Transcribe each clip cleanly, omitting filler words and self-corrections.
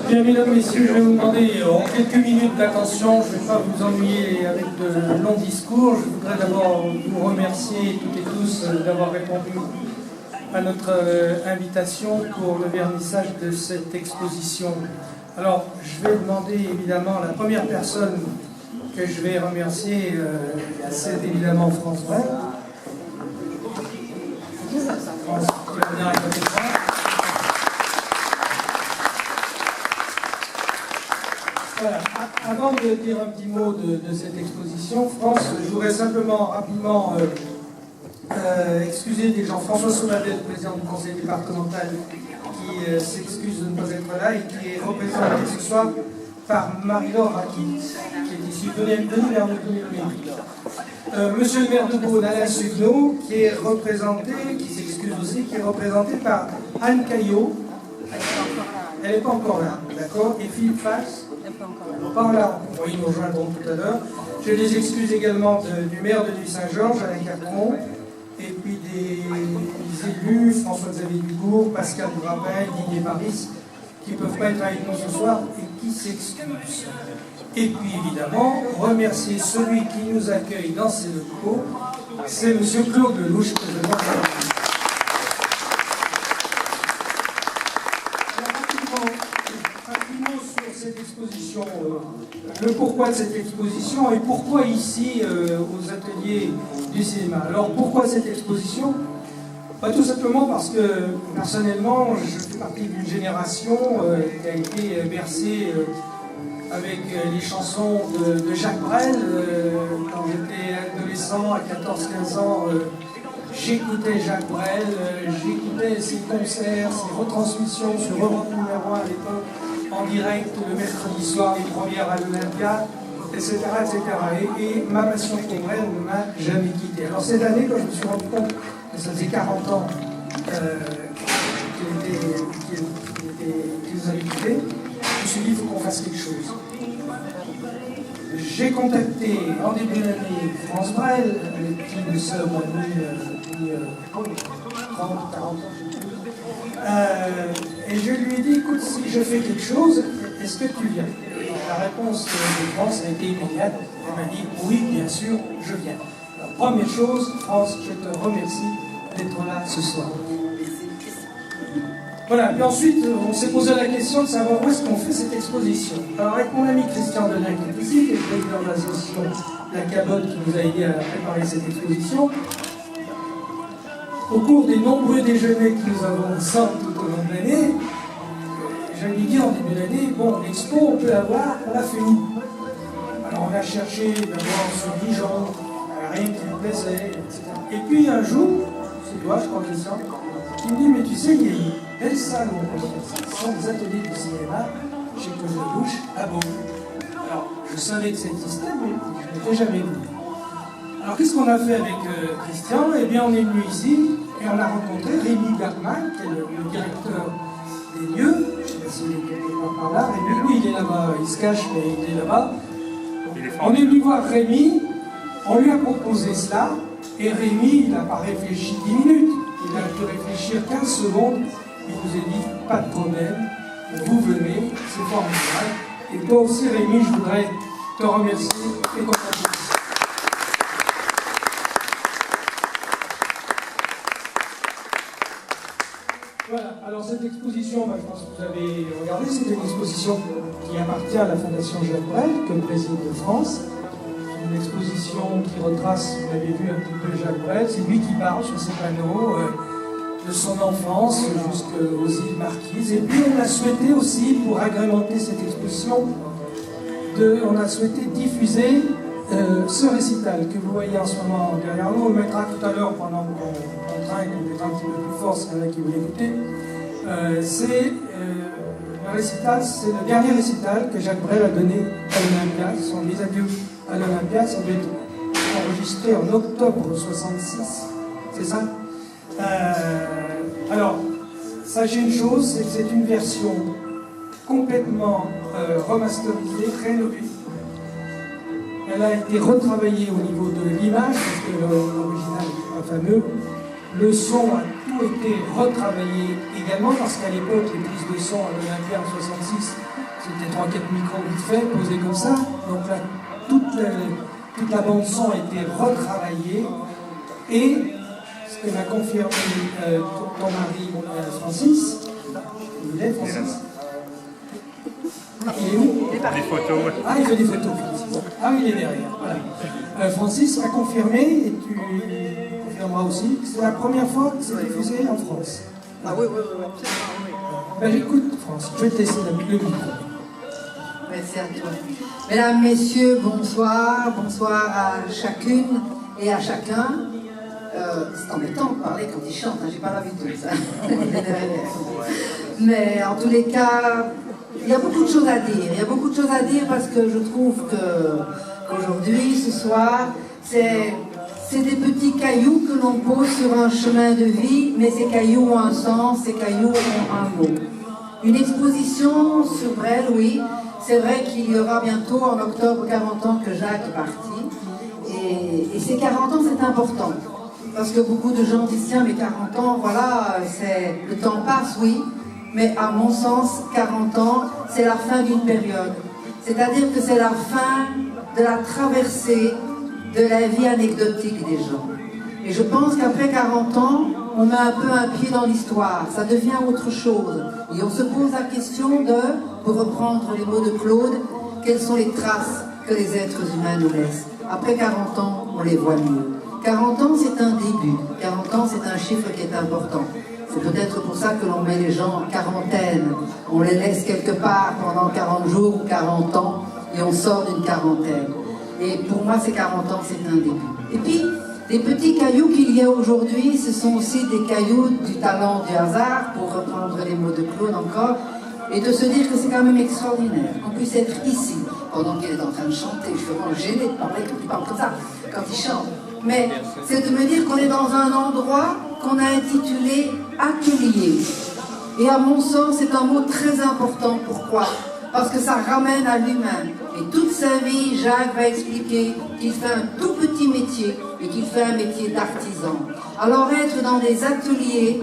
Bien, mesdames, messieurs, je vais vous demander en quelques minutes d'attention. Je ne vais pas vous ennuyer avec de longs discours. Je voudrais d'abord vous remercier toutes et tous d'avoir répondu à notre invitation pour le vernissage de cette exposition. Alors, je vais demander évidemment, la première personne que je vais remercier, c'est évidemment France Brel. France qui va venir à côté de moi. Voilà. Avant de dire un petit mot de cette exposition, France, je voudrais simplement rapidement excuser des gens. François Sauvadet, président du conseil départemental, qui s'excuse de ne pas être là et qui est représenté ce soir par Marie-Laure Raquit, qui est ici. Venez vers nous. Monsieur le maire de Beaune, Alain Sugno, qui est représenté, qui s'excuse aussi, qui est représenté par Anne Caillot. Elle n'est pas encore là, d'accord. Et Philippe Fax. Par là, ils nous rejoindront tout à l'heure. Je les excuse également du maire de Nuit-Saint-Georges, Alain Carton, et puis des élus, François-Xavier Ducourt, Pascal Gravel, Didier Paris, qui ne peuvent pas être avec nous ce soir et qui s'excusent. Et puis évidemment, remercier celui qui nous accueille dans ces locaux, c'est M. Claude Lelouch, que je demande à vous. Cette exposition, le pourquoi de cette exposition et pourquoi ici aux ateliers du cinéma. Alors pourquoi cette exposition? Tout simplement parce que personnellement je fais partie d'une génération qui a été bercée avec les chansons de Jacques Brel. Quand j'étais adolescent à 14-15 ans, j'écoutais Jacques Brel, j'écoutais ses concerts, ses retransmissions sur Europe numéro 1 à l'époque, en direct le mercredi soir, les premières à l'Olympia, etc. etc. Et ma passion pour Brel ne m'a jamais quitté. Alors cette année, quand je me suis rendu compte que ça faisait 40 ans qu'il nous avait quittés, je me suis dit, il faut qu'on fasse quelque chose. J'ai contacté en début d'année France Brel, avec qui nous sommes depuis 30, 40 ans, et je lui ai dit, écoute, si je fais quelque chose, est-ce que tu viens? La réponse de France a été immédiate. Elle m'a dit, oui, bien sûr, je viens. Alors, première chose, France, je te remercie d'être là ce soir. Voilà, puis ensuite, on s'est posé la question de savoir où est-ce qu'on fait cette exposition. Alors, avec mon ami Christian Delin, qui est ici, qui est le président de l'association La Cabotte, qui nous a aidé à préparer cette exposition, au cours des nombreux déjeuners que nous avons ensemble tout au long de l'année, je lui ai dit en début d'année, bon, l'expo, on peut l'avoir, on l'a fait où? Alors on a cherché d'abord sur Dijon, rien qui nous plaisait, etc. Et puis un jour, c'est toi, je crois, Christian, qui me dit, mais tu sais, il y a une belle salle où on peut faire ça. Ce sont des ateliers de cinéma chez Claude Lelouch à Beaune. Alors, je savais que ça existait, mais je n'étais jamais venu. Alors qu'est-ce qu'on a fait avec Christian? Eh bien on est venu ici et on a rencontré Rémi Garman, qui est le directeur des lieux. Je ne sais pas s'il est quelque part par là. Rémi, oui, il est là-bas, il se cache, mais il est là-bas. On est venu voir Rémi, on lui a proposé cela, et Rémi, il n'a pas réfléchi 10 minutes, il a pu réfléchir 15 secondes, il nous a dit, pas de problème, vous venez, c'est formidable. Et toi aussi Rémi, je voudrais te remercier et qu'on t'applaudisse. Voilà, alors cette exposition, je pense que vous avez regardé, c'est une exposition qui appartient à la Fondation Jacques Brel, que préside France. C'est une exposition qui retrace, vous l'avez vu un petit peu, Jacques Brel. C'est lui qui parle sur ses panneaux de son enfance jusqu'aux îles Marquises. Et puis on a souhaité aussi, pour agrémenter cette exposition, on a souhaité diffuser ce récital que vous voyez en ce moment derrière nous. On le mettra tout à l'heure pendant qu'on traîne, on mettra un petit peu plus fort s'il y en a qui veulent écouter. C'est le récital, c'est le dernier récital que Jacques Brel a donné à l'Olympia. Ce sont les adieux à l'Olympia. Ça doit être enregistré en octobre 66, c'est ça? Alors, sachez une chose, c'est que c'est une version complètement remasterisée, rénovée. Elle a été retravaillée au niveau de l'image, parce que l'original n'est pas fameux. Le son a tout été retravaillé également, parce qu'à l'époque, les prises de son à l'Olympia en 66, c'était 3-4 micros vite fait, posés comme ça. Donc là, toute la bande son a été retravaillée. Et ce que m'a confirmé ton mari Francis, il est Francis. Il est où? Des photos. Ah, il fait des photos, Francis. Ah, il est derrière. Voilà. Francis a confirmé, et tu confirmeras aussi, que c'est la première fois que c'est diffusé en France. Ah oui, absolument, oui. Ben, écoute, France, je vais te laisser le micro. Merci à toi. Mesdames, Messieurs, bonsoir. Bonsoir à chacune et à chacun. C'est embêtant de parler quand ils chantent, hein, j'ai pas l'habitude, ça. Mais en tous les cas, il y a beaucoup de choses à dire. Il y a beaucoup de choses à dire parce que je trouve qu'aujourd'hui, ce soir, c'est des petits cailloux que l'on pose sur un chemin de vie, mais ces cailloux ont un sens, ces cailloux ont un mot. Une exposition sur Brel, oui. C'est vrai qu'il y aura bientôt, en octobre, 40 ans que Jacques est parti. Et ces 40 ans, c'est important. Parce que beaucoup de gens disent, tiens, mais 40 ans, voilà, le temps passe, oui. Mais à mon sens, 40 ans, c'est la fin d'une période. C'est-à-dire que c'est la fin de la traversée de la vie anecdotique des gens. Et je pense qu'après 40 ans, on met un peu un pied dans l'histoire. Ça devient autre chose. Et on se pose la question de, pour reprendre les mots de Claude, quelles sont les traces que les êtres humains nous laissent. Après 40 ans, on les voit mieux. 40 ans, c'est un début. 40 ans, c'est un chiffre qui est important. C'est peut-être pour ça que l'on met les gens en quarantaine. On les laisse quelque part pendant 40 jours ou 40 ans et on sort d'une quarantaine. Et pour moi, ces 40 ans, c'est un début. Et puis, les petits cailloux qu'il y a aujourd'hui, ce sont aussi des cailloux du talent du hasard, pour reprendre les mots de Claude encore, et de se dire que c'est quand même extraordinaire qu'on puisse être ici, pendant qu'elle est en train de chanter. Je suis vraiment gênée de parler quand il parle comme ça, quand il chante. Mais c'est de me dire qu'on est dans un endroit qu'on a intitulé Atelier. Et à mon sens, c'est un mot très important. Pourquoi? Parce que ça ramène à l'humain. Et toute sa vie, Jacques va expliquer qu'il fait un tout petit métier et qu'il fait un métier d'artisan. Alors être dans des ateliers,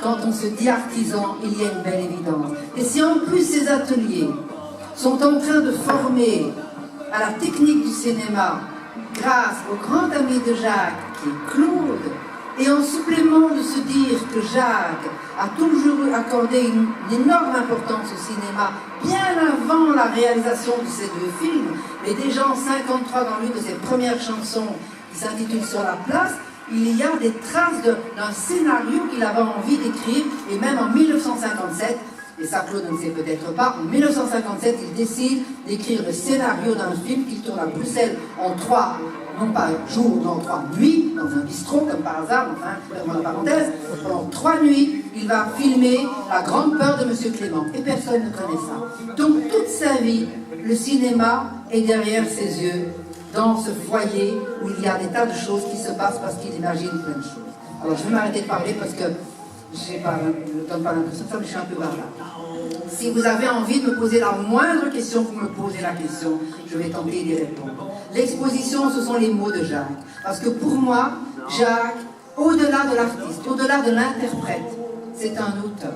quand on se dit artisan, il y a une belle évidence. Et si en plus ces ateliers sont en train de former à la technique du cinéma, grâce au grand ami de Jacques, qui est Claude, et en supplément de se dire que Jacques a toujours accordé une énorme importance au cinéma, bien avant la réalisation de ces deux films, mais déjà en 1953, dans l'une de ses premières chansons, qui s'intitule Sur la place, il y a des traces d'un scénario qu'il avait envie d'écrire, et même en 1957, et ça Claude ne le sait peut-être pas, en 1957, il décide d'écrire le scénario d'un film qu'il tourne à Bruxelles en 3, non pas jours, non 3 nuits, dans un bistrot comme par hasard, enfin, dans la parenthèse, pendant 3 nuits, il va filmer La Grande Peur de Monsieur Clément, et personne ne connaît ça. Donc toute sa vie, le cinéma est derrière ses yeux, dans ce foyer où il y a des tas de choses qui se passent parce qu'il imagine plein de choses. Alors je vais m'arrêter de parler parce que je ne donne pas l'impression de ça, mais je suis un peu bavard. Si vous avez envie de me poser la moindre question, vous me posez la question, je vais tenter d'y répondre. L'exposition, ce sont les mots de Jacques. Parce que pour moi, Jacques, au-delà de l'artiste, au-delà de l'interprète, c'est un auteur.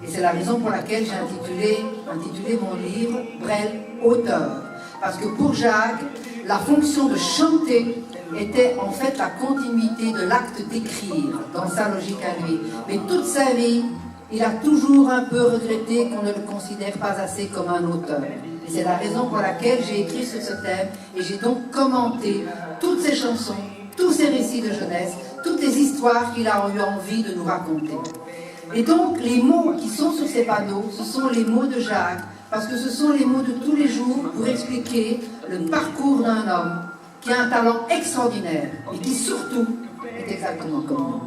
Et c'est la raison pour laquelle j'ai intitulé mon livre Brel, auteur. Parce que pour Jacques, la fonction de chanter était en fait la continuité de l'acte d'écrire, dans sa logique à lui. Mais toute sa vie, il a toujours un peu regretté qu'on ne le considère pas assez comme un auteur. Et c'est la raison pour laquelle j'ai écrit sur ce thème, et j'ai donc commenté toutes ces chansons, tous ces récits de jeunesse, toutes les histoires qu'il a eu envie de nous raconter. Et donc, les mots qui sont sur ces panneaux, ce sont les mots de Jacques, parce que ce sont les mots de tous les jours pour expliquer le parcours d'un homme qui a un talent extraordinaire et qui surtout est exactement comme nous.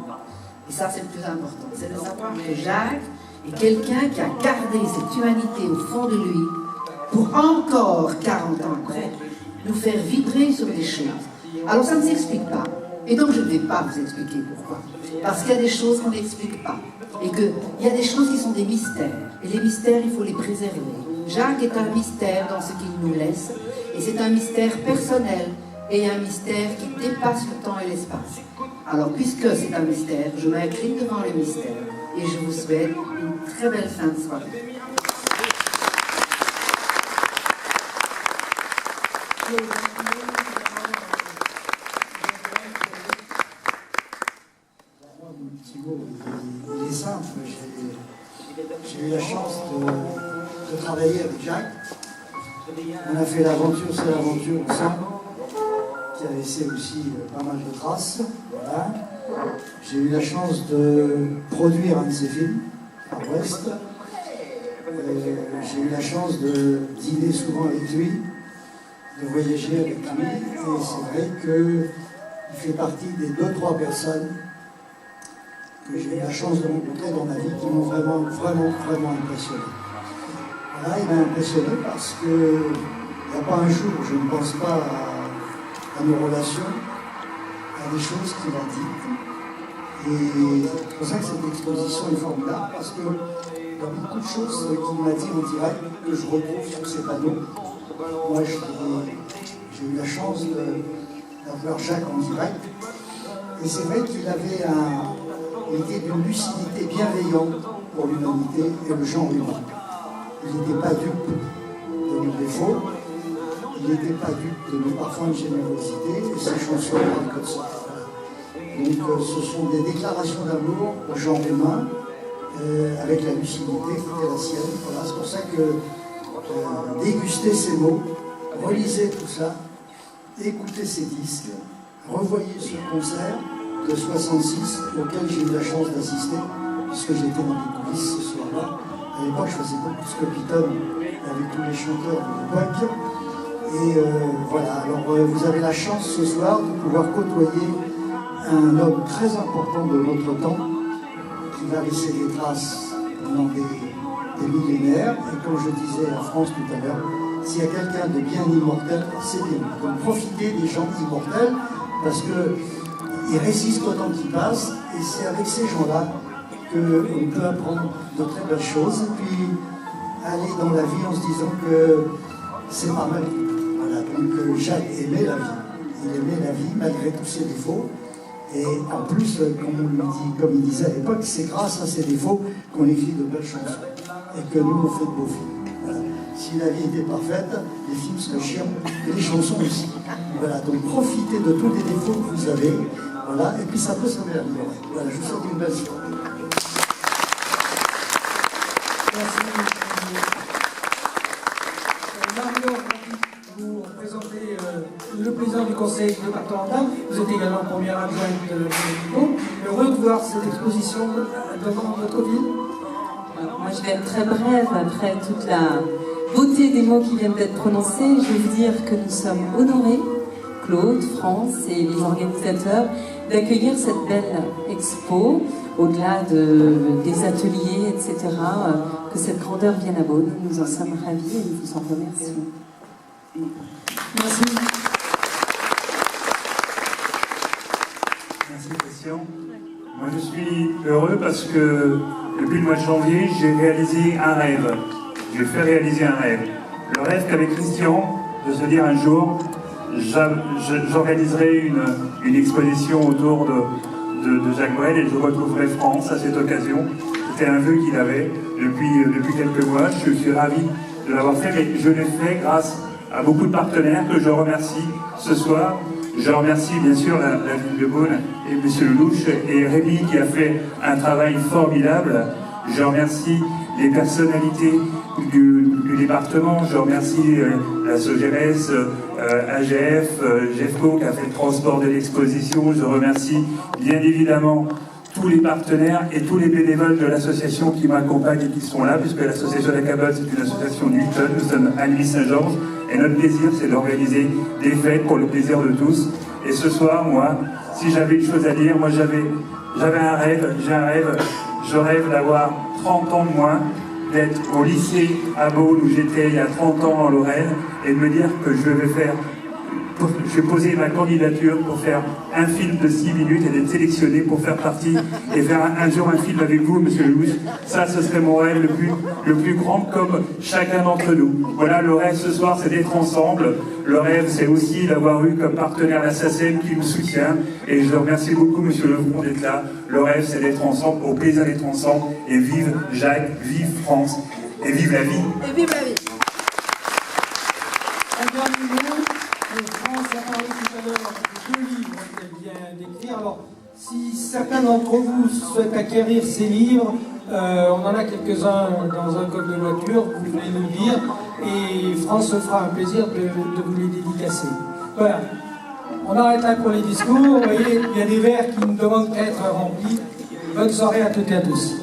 Et ça, c'est le plus important, c'est de savoir que Jacques est quelqu'un qui a gardé cette humanité au fond de lui pour encore 40 ans après nous faire vibrer sur des choses. Alors ça ne s'explique pas. Et donc je ne vais pas vous expliquer pourquoi. Parce qu'il y a des choses qu'on n'explique pas. Et qu'il y a des choses qui sont des mystères. Et les mystères, il faut les préserver. Jacques est un mystère dans ce qu'il nous laisse. Et c'est un mystère personnel et un mystère qui dépasse le temps et l'espace. Alors, puisque c'est un mystère, je m'incline devant le mystère et je vous souhaite une très belle fin de soirée. Un petit mot, il est simple. J'ai eu la chance de travailler avec Jacques. On a fait l'aventure, c'est l'aventure ensemble, qui a laissé aussi pas mal de traces. Voilà. J'ai eu la chance de produire un de ses films, à Brest. J'ai eu la chance de dîner souvent avec lui, de voyager avec lui, et c'est vrai qu'il fait partie des 2-3 personnes que j'ai eu la chance de rencontrer dans ma vie qui m'ont vraiment impressionné. Voilà, il m'a impressionné parce qu'il n'y a pas un jour où je ne pense pas à nos relations, à des choses qu'il a dites. Et c'est pour ça que cette exposition est formidable, parce qu'il y a beaucoup de choses qu'il m'a dit en direct que je retrouve sur ces panneaux. Moi, j'ai eu la chance d'avoir Jacques en direct. Et c'est vrai qu'il avait il était d'une lucidité bienveillante pour l'humanité et le genre humain. Il n'était pas dupe de nos défauts, il n'était pas dupe de nos parfums de générosité, et ses chansons parlent comme ça. Donc ce sont des déclarations d'amour au genre humain, avec la lucidité qui était la sienne. Voilà, c'est pour ça que dégustez ces mots, relisez tout ça, écoutez ces disques, revoyez ce concert de 66 auquel j'ai eu la chance d'assister, puisque j'étais dans les coulisses ce soir-là. À l'époque, je faisais beaucoup de Scopitone avec tous les chanteurs de l'époque. Et voilà, alors vous avez la chance ce soir de pouvoir côtoyer un homme très important de notre temps, qui va laisser des traces pendant des millénaires. Et comme je disais à France tout à l'heure, s'il y a quelqu'un de bien immortel, c'est lui. Donc profitez des gens immortels, parce qu'ils résistent au temps qui passe, et c'est avec ces gens-là qu'on peut apprendre de très belles choses, et puis aller dans la vie en se disant que c'est pas mal. Voilà, donc Jacques aimait la vie. Il aimait la vie malgré tous ses défauts. Et en plus, comme il disait à l'époque, c'est grâce à ses défauts qu'on écrit de belles chansons. Et que nous, on fait de beaux films. Voilà. Si la vie était parfaite, les films seraient chiants, et les chansons aussi. Voilà, donc profitez de tous les défauts que vous avez. Voilà, et puis ça peut s'améliorer. Voilà, je vous souhaite une belle soirée. Merci. Mario, vous présentez le président du conseil départemental. Vous êtes également première adjointe de Nico. Heureux de voir cette exposition devant votre ville. Alors, moi, je vais être très brève après toute la beauté des mots qui viennent d'être prononcés. Je vais vous dire que nous sommes honorés, Claude, France et les organisateurs, d'accueillir cette belle expo, au-delà des ateliers, etc., que cette grandeur vienne à Beaune. Nous en sommes ravis et nous vous en remercions. Merci. Merci Christian. Moi je suis heureux parce que depuis le mois de janvier, j'ai réalisé un rêve. J'ai fait réaliser un rêve. Le rêve qu'avec Christian, de se dire un jour, j'organiserai une exposition autour de Jacques Brel et je retrouverai France à cette occasion. C'était un vœu qu'il avait depuis quelques mois. Je suis ravi de l'avoir fait, mais je l'ai fait grâce à beaucoup de partenaires que je remercie ce soir. Je remercie bien sûr la ville de Beaune et M. Lelouch et Rémi qui a fait un travail formidable. Je remercie les personnalités du département. Je remercie la SOGERES, AGF, GEFCO qui a fait le transport de l'exposition. Je remercie bien évidemment tous les partenaires et tous les bénévoles de l'association qui m'accompagnent et qui sont là, puisque l'association La Cabotte, c'est une association Newton. Nous sommes à Nuit-Saint-Georges et notre plaisir, c'est d'organiser des fêtes pour le plaisir de tous. Et ce soir, moi, si j'avais une chose à dire, moi j'avais un rêve, j'ai un rêve, je rêve d'avoir 30 ans de moins, d'être au lycée à Beaune où j'étais il y a 30 ans en Lorraine, et de me dire que je vais faire j'ai posé ma candidature pour faire un film de 6 minutes et d'être sélectionné pour faire partie et faire un jour un film avec vous, Monsieur Lelouch. Ça, ce serait mon rêve le plus grand, comme chacun d'entre nous. Voilà, le rêve ce soir, c'est d'être ensemble. Le rêve, c'est aussi d'avoir eu comme partenaire la SACEM qui nous soutient. Et je le remercie beaucoup, Monsieur Levron, d'être là. Le rêve, c'est d'être ensemble, au plaisir d'être ensemble. Et vive Jacques, vive France, et vive la vie. Et vive la vie. Un dernier mot. France a parlé tout à l'heure de 2 livres qu'elle vient d'écrire. Alors, si certains d'entre vous souhaitent acquérir ces livres, on en a quelques-uns dans un coffre de voiture, vous pouvez nous dire, et France se fera un plaisir de vous les dédicacer. Voilà. On arrête là pour les discours. Vous voyez, il y a des verres qui ne demandent qu'à être remplis. Bonne soirée à toutes et à tous.